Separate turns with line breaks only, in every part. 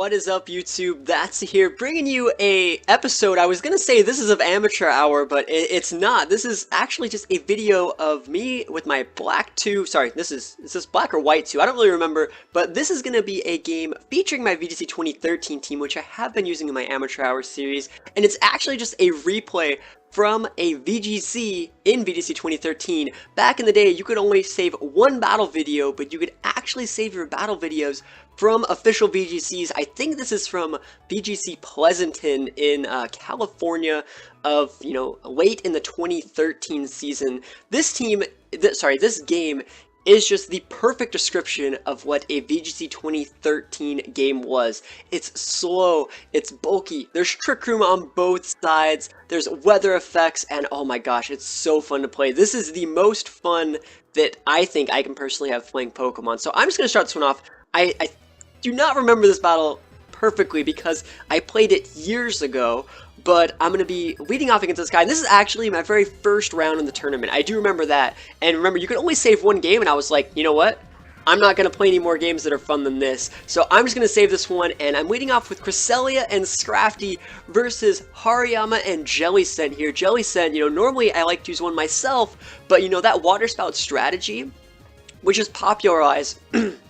What is up, YouTube? That's here, bringing you a episode. I was gonna say this is of Amateur Hour, but it's not. This is actually just a video of me with my black 2. Sorry, is this black or white 2? I don't really remember, but this is gonna be a game featuring my VGC 2013 team, which I have been using in my Amateur Hour series, and it's actually just a replay from a VGC in VGC 2013. Back in the day, you could only save one battle video, but you could actually save your battle videos from official VGCs. I think this is from VGC Pleasanton in California of, late in the 2013 season. This game is just the perfect description of what a VGC 2013 game was. It's slow, it's bulky, there's trick room on both sides, there's weather effects, and oh my gosh, it's so fun to play. This is the most fun that I think I can personally have playing Pokemon. So I'm just going to start this one off. I do not remember this battle perfectly because I played it years ago, but I'm going to be leading off against this guy. And this is actually my very first round in the tournament. I do remember that. And remember, you could only save one game, and I was like, you know what? I'm not going to play any more games that are fun than this. So I'm just going to save this one, and I'm leading off with Cresselia and Scrafty versus Hariyama and Jellicent here. Jellicent, normally I like to use one myself, but that water spout strategy, which is popularized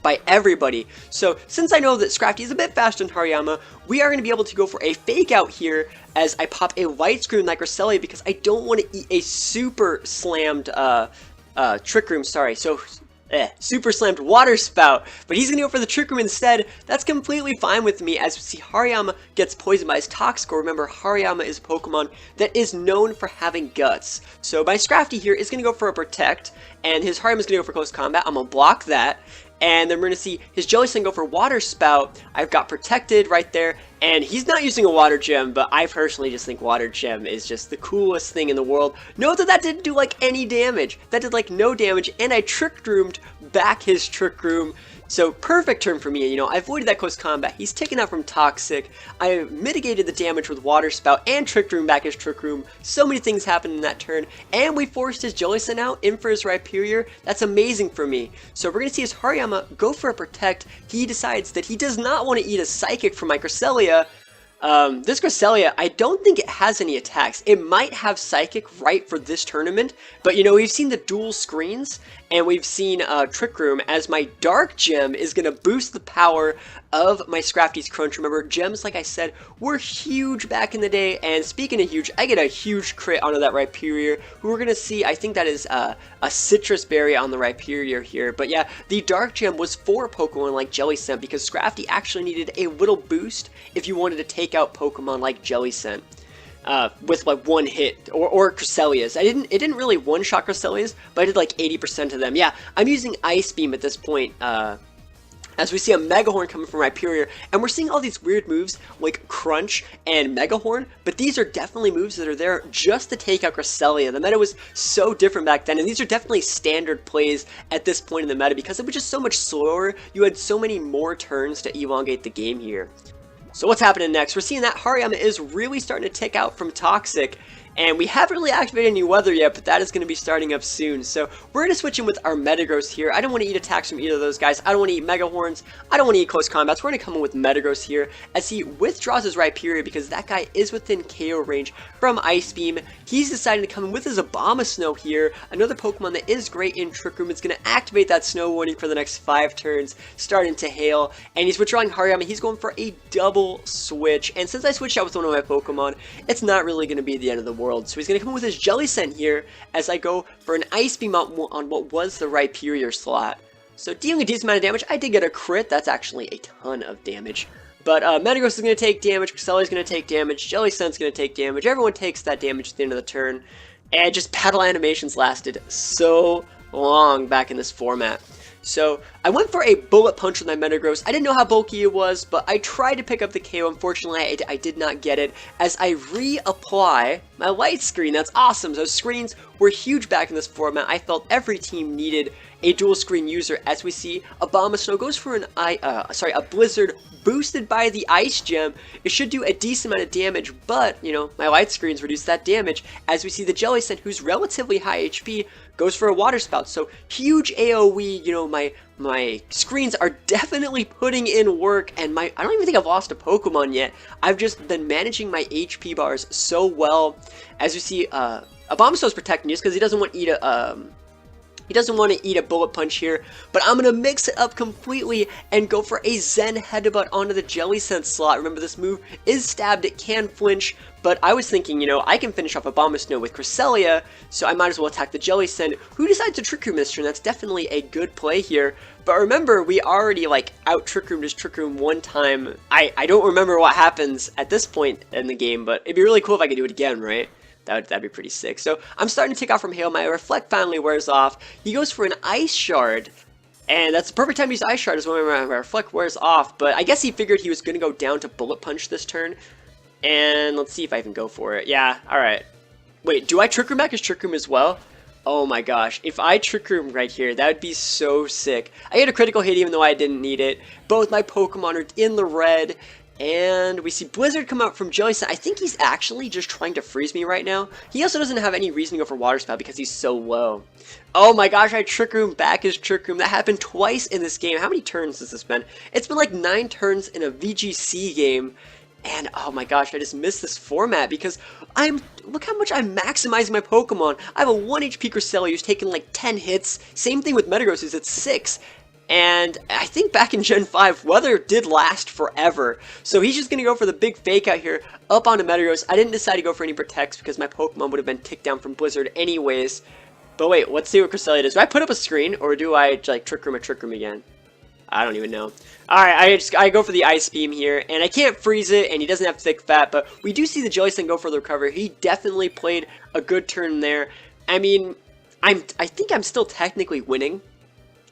by everybody. So since I know that Scrafty is a bit faster than Hariyama, we are going to be able to go for a fake out here as I pop a Light Screen like Cresselia because I don't want to eat a super slammed Trick Room, sorry. So super slammed water spout, but he's gonna go for the Trick Room instead. That's completely fine with me, as we see Hariyama gets poisoned by his Toxic. Remember, Hariyama is a Pokemon that is known for having guts. So my Scrafty here is gonna go for a Protect, and his Hariyama is gonna go for Close Combat. I'm gonna block that. And then we're going to see his Jellicent go for Water Spout. I've got Protected right there, and he's not using a Water Gem, but I personally just think Water Gem is just the coolest thing in the world. Note that that didn't do any damage. That did no damage, and I Trick Roomed back his Trick Room. So perfect turn for me, I avoided that Close Combat. He's taken out from Toxic. I mitigated the damage with Water Spout and Trick Room back his Trick Room. So many things happened in that turn, and we forced his Jellicent out in for his Rhyperior. That's amazing for me. So we're going to see his Hariyama go for a Protect. He decides that he does not want to eat a Psychic from my Cresselia. This Cresselia, I don't think it has any attacks. It might have Psychic right for this tournament, but we've seen the dual screens, and we've seen Trick Room, as my Dark Gem is going to boost the power of my Scrafty's Crunch. Remember, gems, like I said, were huge back in the day, and speaking of huge, I get a huge crit onto that Rhyperior, who we're going to see, I think that is a Citrus Berry on the Rhyperior here. But yeah, the Dark Gem was for Pokemon like Jellicent, because Scrafty actually needed a little boost if you wanted to take out Pokemon like Jellicent with one hit, or Cresselia's. It didn't really one-shot Cresselia's, but I did 80% of them. Yeah, I'm using Ice Beam at this point, as we see a Mega Horn coming from Rhyperior, and we're seeing all these weird moves like Crunch and Mega Horn, but these are definitely moves that are there just to take out Cresselia. The meta was so different back then, and these are definitely standard plays at this point in the meta because it was just so much slower. You had so many more turns to elongate the game here. So what's happening next? We're seeing that Hariyama is really starting to tick out from Toxic, and we haven't really activated any weather yet, but that is going to be starting up soon. So we're going to switch in with our Metagross here. I don't want to eat attacks from either of those guys. I don't want to eat Mega Horns. I don't want to eat Close Combats. We're going to come in with Metagross here as he withdraws his Rhyperior because that guy is within KO range from Ice Beam. He's deciding to come in with his Abomasnow here, another Pokemon that is great in Trick Room. It's going to activate that Snow Warning for the next 5 turns, starting to hail, and he's withdrawing Hariyama. He's going for a double switch, and since I switched out with one of my Pokemon, it's not really going to be the end of the world. So he's going to come in with his Jellicent here as I go for an Ice Beam on what was the Rhyperior slot. So dealing a decent amount of damage. I did get a crit. That's actually a ton of damage. But Metagross is going to take damage, Cresselia is going to take damage, Jellicent's going to take damage. Everyone takes that damage at the end of the turn. And just battle animations lasted so long back in this format. So I went for a Bullet Punch with my Metagross. I didn't know how bulky it was, but I tried to pick up the KO. Unfortunately, I did not get it as I reapply my Light Screen. That's awesome. Those screens were huge back in this format. I felt every team needed a dual screen user. As we see, Abomasnow goes for a Blizzard boosted by the Ice Gem. It should do a decent amount of damage, but, you know, my light screens reduce that damage. As we see the Jellicent, who's relatively high HP, goes for a Water Spout. So huge AoE, you know, my screens are definitely putting in work, and I don't even think I've lost a Pokemon yet. I've just been managing my HP bars so well. As you see, Abomasnow's protecting just because he doesn't want to eat a Bullet Punch here, but I'm going to mix it up completely and go for a Zen Headbutt onto the Jellicent slot. Remember, this move is stabbed, it can flinch, but I was thinking, you know, I can finish off Abomasnow with Cresselia, so I might as well attack the Jellicent, who decides to Trick Room this turn. That's definitely a good play here. But remember, we already, like, out-Trick Roomed his Trick Room one time. I don't remember what happens at this point in the game, but it'd be really cool if I could do it again, right? That'd be pretty sick. So I'm starting to take off from Hail. My Reflect finally wears off. He goes for an Ice Shard, and that's the perfect time to use Ice Shard is when my Reflect wears off. But I guess he figured he was going to go down to Bullet Punch this turn. And let's see if I can go for it. Yeah, alright. Wait, do I Trick Room back his Trick Room as well? Oh my gosh, if I Trick Room right here, that would be so sick. I had a critical hit even though I didn't need it. Both my Pokemon are in the red. And we see Blizzard come out from Jellicent. I think he's actually just trying to freeze me right now. He also doesn't have any reason to go for Water Spout because he's so low. Oh my gosh, I Trick Room back his Trick Room. That happened twice in this game. How many turns has this been? It's been like 9 turns in a VGC game. And oh my gosh, I just missed this format because look how much I'm maximizing my Pokemon. I have a 1 HP Cresselia who's taken like 10 hits. Same thing with Metagross who's at 6. And I think back in Gen 5, weather did last forever. So he's just going to go for the big fake out here, up onto Metagross. I didn't decide to go for any Protects because my Pokemon would have been ticked down from Blizzard anyways. But wait, let's see what Cresselia does. Do I put up a screen, or do I like Trick Room again? I don't even know. Alright, I go for the Ice Beam here, and I can't freeze it, and he doesn't have Thick Fat, but we do see the Jellicent go for the recovery. He definitely played a good turn there. I mean, I think I'm still technically winning,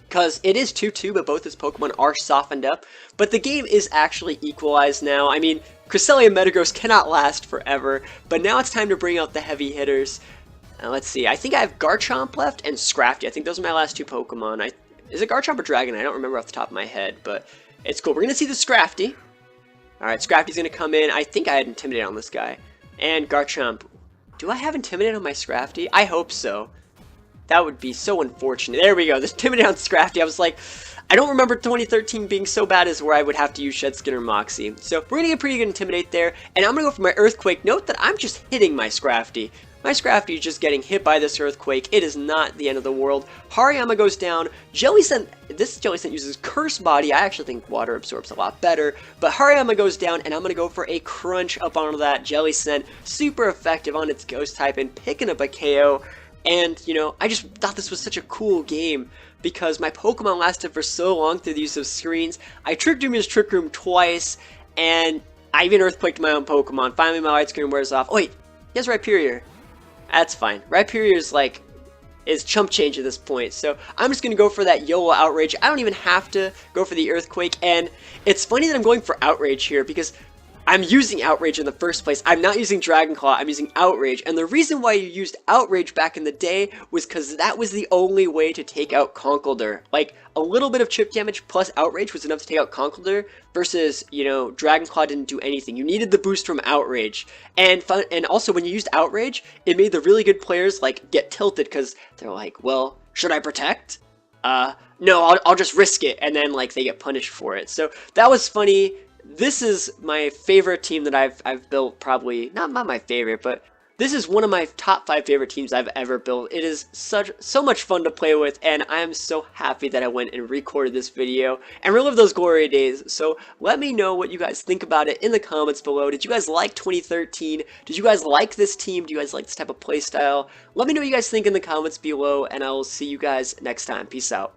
because it is 2-2, but both his Pokemon are softened up. But the game is actually equalized now. I mean, Cresselia and Metagross cannot last forever, but now it's time to bring out the heavy hitters. Let's see, I think I have Garchomp left and Scrafty. I think those are my last 2 Pokemon. Is it Garchomp or Dragonite? I don't remember off the top of my head, but it's cool. We're going to see the Scrafty. Alright, Scrafty's going to come in. I think I had Intimidate on this guy. And Garchomp. Do I have Intimidate on my Scrafty? I hope so. That would be so unfortunate. There we go. This Intimidate on Scrafty. I was like, I don't remember 2013 being so bad as where I would have to use Shed Skin or Moxie. So we're going to get pretty good Intimidate there. And I'm going to go for my Earthquake. Note that I'm just hitting my Scrafty. My Scrafty is just getting hit by this Earthquake. It is not the end of the world. Hariyama goes down. This Jellicent uses Curse Body. I actually think Water absorbs a lot better. But Hariyama goes down, and I'm going to go for a Crunch up onto that Jellicent. Super effective on its Ghost type and picking up a KO. And, you know, I just thought this was such a cool game because my Pokemon lasted for so long through the use of screens. I Trick Roomed his Trick Room twice, and I even Earthquaked my own Pokemon. Finally, my light screen wears off. Oh, wait, he has Rhyperior. That's fine. Rhyperior is chump change at this point, so I'm just going to go for that YOLO Outrage. I don't even have to go for the Earthquake, and it's funny that I'm going for Outrage here because I'm using Outrage in the first place. I'm not using Dragon Claw, I'm using Outrage. And the reason why you used Outrage back in the day was because that was the only way to take out Conkeldurr. Like, a little bit of chip damage plus Outrage was enough to take out Conkeldurr versus, you know, Dragon Claw didn't do anything. You needed the boost from Outrage. And also, when you used Outrage, it made the really good players, like, get tilted because they're like, well, should I Protect? No, I'll just risk it. And then, like, they get punished for it. So, that was funny. This is my favorite team that I've built, probably, not my favorite, but this is one of my top 5 favorite teams I've ever built. It is so much fun to play with, and I am so happy that I went and recorded this video and relive those glory days. So let me know what you guys think about it in the comments below. Did you guys like 2013? Did you guys like this team? Do you guys like this type of playstyle? Let me know what you guys think in the comments below, and I will see you guys next time. Peace out.